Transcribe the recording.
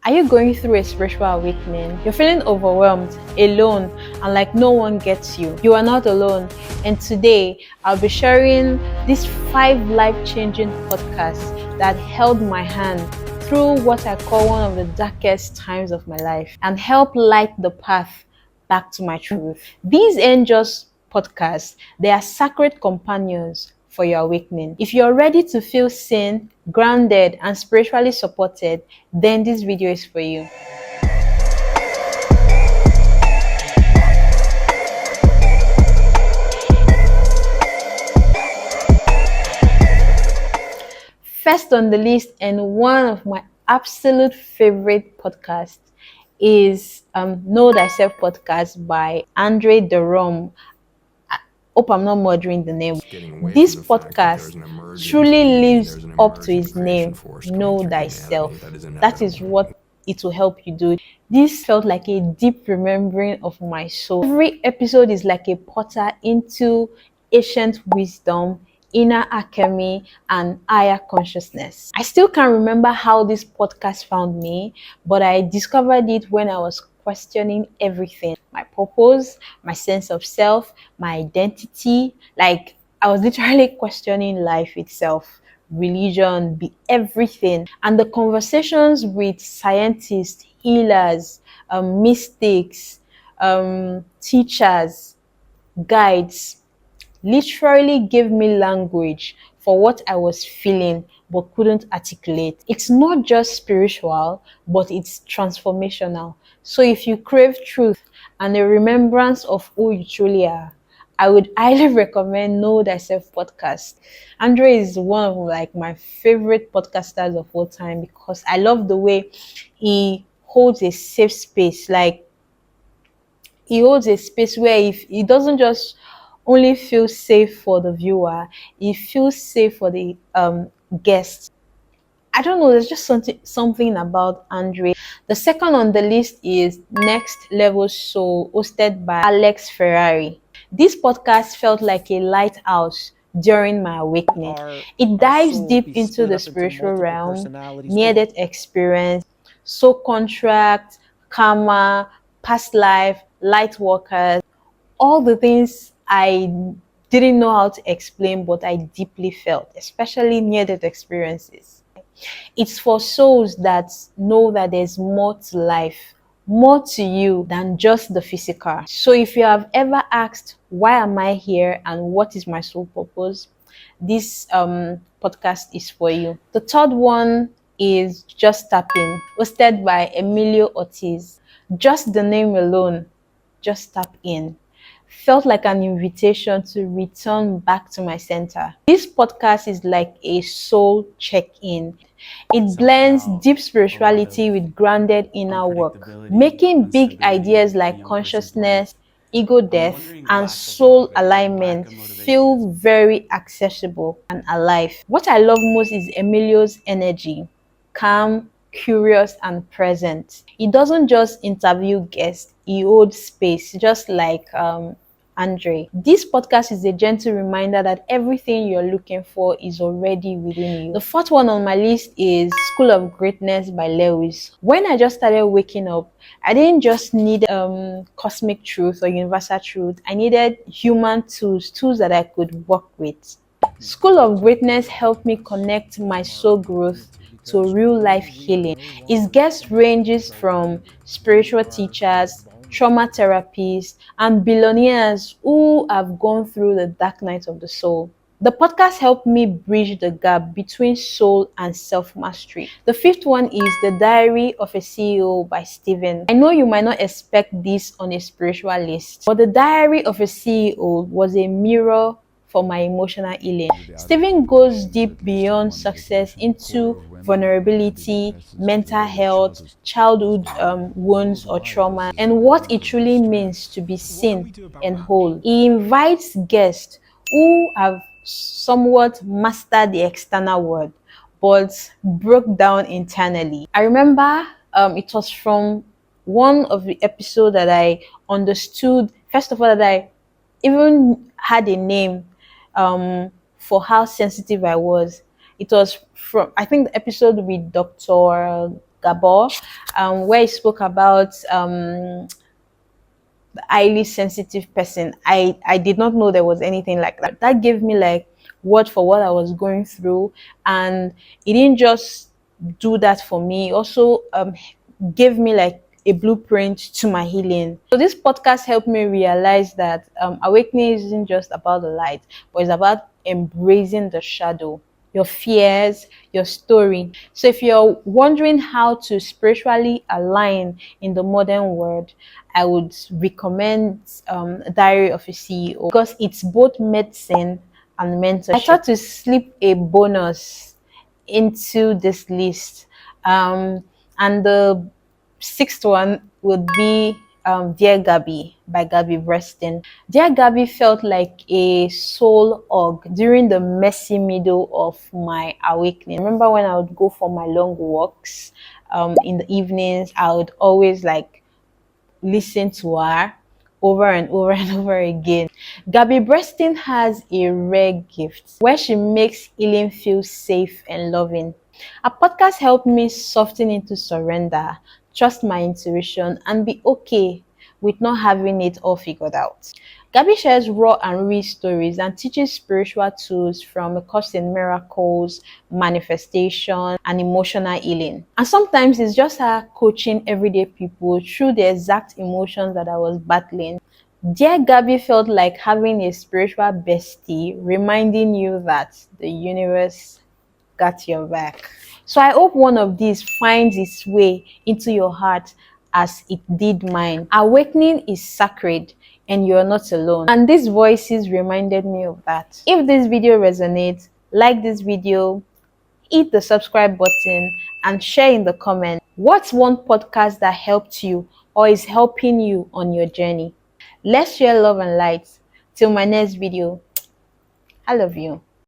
Are you going through a spiritual awakening? You're feeling overwhelmed, alone, and like no one gets you. You are not alone. And today, I'll be sharing these 5 life-changing podcasts that held my hand through what I call one of the darkest times of my life and help light the path back to my truth. These ain't just podcasts, they are sacred companions for your awakening. If you're ready to feel seen, grounded, and spiritually supported, then this video is for you. First on the list, and one of my absolute favorite podcasts, is Know Thyself podcast by Andre Derom. Hope I'm not murdering the name. This podcast truly lives up to its name, Know Thyself. That is what it will help you do. This felt like a deep remembering of my soul. Every episode is like a portal into ancient wisdom, inner alchemy, and higher consciousness. I still can't remember how this podcast found me, but I discovered it when I was questioning everything: my purpose, my sense of self, my identity. Like, I was literally questioning life itself, religion, be everything. And the conversations with scientists, healers, mystics, teachers, guides literally gave me language for what I was feeling but couldn't articulate. It's not just spiritual, but it's transformational. So if you crave truth and a remembrance of who you truly are, I would highly recommend Know Thyself podcast. Andre is one of my favorite podcasters of all time because I love the way he holds a safe space. Like, he holds a space where if he doesn't just only feel safe for the viewer, he feels safe for the guest. I don't know, there's just something about Andre. The second on the list is Next Level Soul, hosted by Alex Ferrari. This podcast felt like a lighthouse during my awakening. It dives deep into the spiritual realm, near-death experience, soul contract, karma, past life, light workers, all the things I didn't know how to explain, but I deeply felt, especially near-death experiences. It's for souls that know that there's more to life, more to you than just the physical. So if you have ever asked, why am I here and what is my soul purpose, this podcast is for you. The third one is Just Tap In, hosted by Emilio Ortiz. Just the name alone, Just Tap In, felt like an invitation to return back to my center. This podcast is like a soul check-in. It blends deep spirituality with grounded inner work, making big ideas like consciousness, ego death, and soul alignment feel very accessible and alive. What I love most is Emilio's energy: calm, curious, and present. He doesn't just interview guests, he holds space, just like Andre. This podcast is a gentle reminder that everything you're looking for is already within you. The fourth one on my list is School of Greatness by Lewis. When I just started waking up, I didn't just need cosmic truth or universal truth. I needed human tools that I could work with. School of Greatness helped me connect my soul growth to real life healing. Its guest ranges from spiritual teachers, trauma therapists, and billionaires who have gone through the dark night of the soul. The podcast helped me bridge the gap between soul and self-mastery. The fifth one is The Diary of a CEO by Stephen. I know you might not expect this on a spiritual list, but The Diary of a CEO was a mirror for my emotional healing. Stephen goes deep beyond success into vulnerability, mental health, childhood wounds or trauma, and what it truly means to be seen and whole. He invites guests who have somewhat mastered the external world but broke down internally. I remember it was from one of the episodes that I understood, first of all, that I even had a name for how sensitive I was. It was from, I think, the episode with Dr. Gabor, where he spoke about the highly sensitive person. I did not know there was anything like that. That gave me like word for what I was going through, and it didn't just do that for me. It also gave me like a blueprint to my healing. So this podcast helped me realize that awakening isn't just about the light, but it's about embracing the shadow, your fears, your story. So if you're wondering how to spiritually align in the modern world, I would recommend Diary of a CEO, because it's both medicine and mentorship. I thought to slip a bonus into this list. And the sixth one would be Dear Gabby by Gabby Breston. Dear Gabby felt like a soul hug during the messy middle of my awakening. I remember when I would go for my long walks in the evenings, I would always like listen to her over and over and over again. Gabby Breston has a rare gift where she makes healing feel safe and loving. Her podcast helped me soften into surrender, trust my intuition, and be okay with not having it all figured out. Gabby shares raw and real stories and teaches spiritual tools from A Course in Miracles, manifestation, and emotional healing. And sometimes it's just her coaching everyday people through the exact emotions that I was battling. Dear Gabby felt like having a spiritual bestie reminding you that the universe got your back. So I hope one of these finds its way into your heart as it did mine. Awakening is sacred and you're not alone. And these voices reminded me of that. If this video resonates, like this video, hit the subscribe button, and share in the comments what's one podcast that helped you or is helping you on your journey. Let's share love and light. Till my next video, I love you.